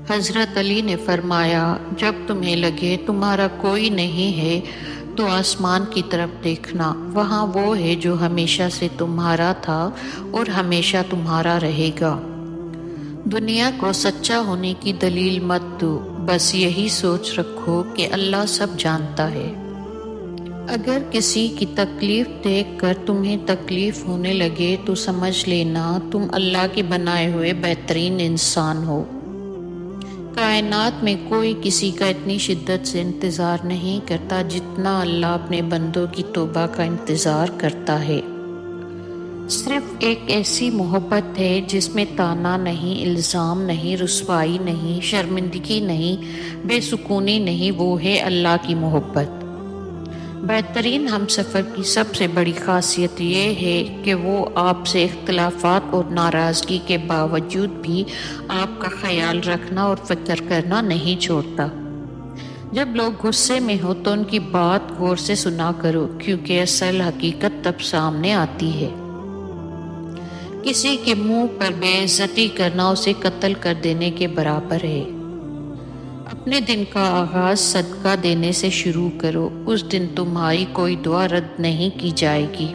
حضرت علی نے فرمایا، جب تمہیں لگے تمہارا کوئی نہیں ہے تو آسمان کی طرف دیکھنا، وہاں وہ ہے جو ہمیشہ سے تمہارا تھا اور ہمیشہ تمہارا رہے گا۔ دنیا کو سچا ہونے کی دلیل مت دو، بس یہی سوچ رکھو کہ اللہ سب جانتا ہے۔ اگر کسی کی تکلیف دیکھ کر تمہیں تکلیف ہونے لگے تو سمجھ لینا تم اللہ کے بنائے ہوئے بہترین انسان ہو۔ کائنات میں کوئی کسی کا اتنی شدت سے انتظار نہیں کرتا جتنا اللہ اپنے بندوں کی توبہ کا انتظار کرتا ہے۔ صرف ایک ایسی محبت ہے جس میں طعنہ نہیں، الزام نہیں، رسوائی نہیں، شرمندگی نہیں، بے سکونی نہیں، وہ ہے اللہ کی محبت۔ بہترین ہم سفر کی سب سے بڑی خاصیت یہ ہے کہ وہ آپ سے اختلافات اور ناراضگی کے باوجود بھی آپ کا خیال رکھنا اور فکر کرنا نہیں چھوڑتا۔ جب لوگ غصے میں ہو تو ان کی بات غور سے سنا کرو، کیونکہ اصل حقیقت تب سامنے آتی ہے۔ کسی کے منہ پر بے عزتی کرنا اسے قتل کر دینے کے برابر ہے۔ اپنے دن کا آغاز صدقہ دینے سے شروع کرو، اس دن تمہاری کوئی دعا رد نہیں کی جائے گی۔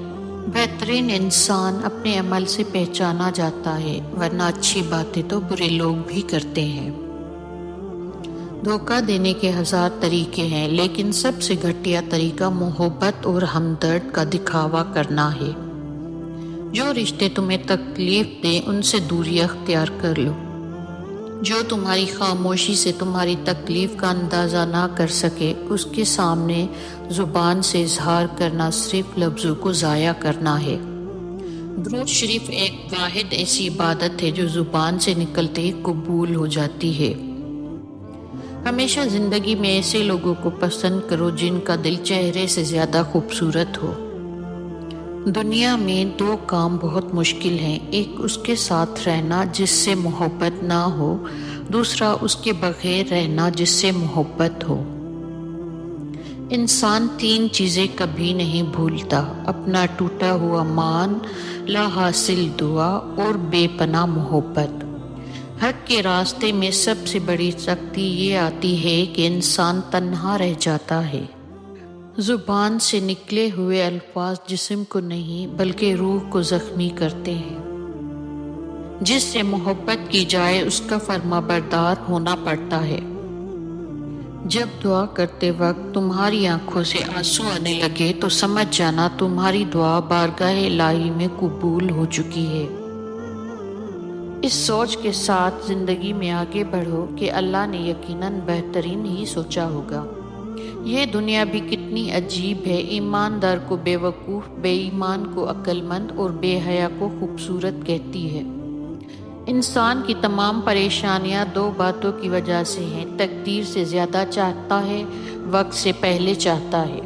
بہترین انسان اپنے عمل سے پہچانا جاتا ہے، ورنہ اچھی باتیں تو برے لوگ بھی کرتے ہیں۔ دھوکہ دینے کے 1000 طریقے ہیں، لیکن سب سے گھٹیا طریقہ محبت اور ہمدرد کا دکھاوا کرنا ہے۔ جو رشتے تمہیں تکلیف دیں ان سے دوری اختیار کر لو۔ جو تمہاری خاموشی سے تمہاری تکلیف کا اندازہ نہ کر سکے، اس کے سامنے زبان سے اظہار کرنا صرف لفظوں کو ضائع کرنا ہے۔ درود شریف ایک واحد ایسی عبادت ہے جو زبان سے نکلتے ہی قبول ہو جاتی ہے۔ ہمیشہ زندگی میں ایسے لوگوں کو پسند کرو جن کا دل چہرے سے زیادہ خوبصورت ہو۔ دنیا میں 2 کام بہت مشکل ہیں، ایک اس کے ساتھ رہنا جس سے محبت نہ ہو، دوسرا اس کے بغیر رہنا جس سے محبت ہو۔ انسان 3 چیزیں کبھی نہیں بھولتا: اپنا ٹوٹا ہوا مان، لا حاصل دعا اور بے پناہ محبت۔ حق کے راستے میں سب سے بڑی سختی یہ آتی ہے کہ انسان تنہا رہ جاتا ہے۔ زبان سے نکلے ہوئے الفاظ جسم کو نہیں بلکہ روح کو زخمی کرتے ہیں۔ جس سے محبت کی جائے اس کا فرما بردار ہونا پڑتا ہے۔ جب دعا کرتے وقت تمہاری آنکھوں سے آنسو آنے لگے تو سمجھ جانا تمہاری دعا بارگاہ الہی میں قبول ہو چکی ہے۔ اس سوچ کے ساتھ زندگی میں آگے بڑھو کہ اللہ نے یقیناً بہترین ہی سوچا ہوگا۔ یہ دنیا بھی کتنی عجیب ہے، ایماندار کو بے وقوف، بے ایمان کو عقل مند اور بے حیا کو خوبصورت کہتی ہے۔ انسان کی تمام پریشانیاں 2 باتوں کی وجہ سے ہیں: تقدیر سے زیادہ چاہتا ہے، وقت سے پہلے چاہتا ہے۔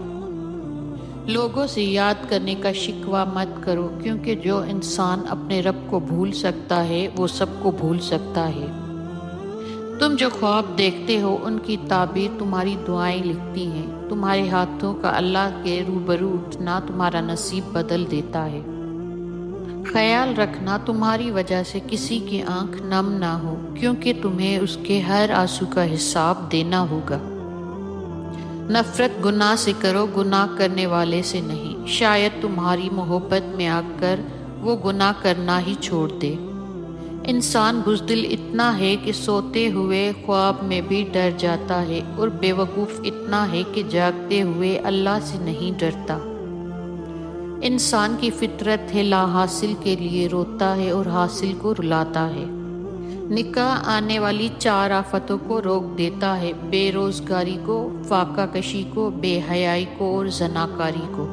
لوگوں سے یاد کرنے کا شکوہ مت کرو، کیونکہ جو انسان اپنے رب کو بھول سکتا ہے وہ سب کو بھول سکتا ہے۔ تم جو خواب دیکھتے ہو ان کی تعبیر تمہاری دعائیں لکھتی ہیں۔ تمہارے ہاتھوں کا اللہ کے روبرو اٹھنا تمہارا نصیب بدل دیتا ہے۔ خیال رکھنا تمہاری وجہ سے کسی کی آنکھ نم نہ ہو، کیونکہ تمہیں اس کے ہر آنسو کا حساب دینا ہوگا۔ نفرت گناہ سے کرو، گناہ کرنے والے سے نہیں۔ شاید تمہاری محبت میں آ کر وہ گناہ کرنا ہی چھوڑ دے۔ انسان بزدل اتنا ہے کہ سوتے ہوئے خواب میں بھی ڈر جاتا ہے، اور بے وقوف اتنا ہے کہ جاگتے ہوئے اللہ سے نہیں ڈرتا۔ انسان کی فطرت ہے لا حاصل کے لیے روتا ہے اور حاصل کو رلاتا ہے۔ نکاح آنے والی 4 آفتوں کو روک دیتا ہے: بے روزگاری کو، فاقہ کشی کو، بے حیائی کو اور زناکاری کو۔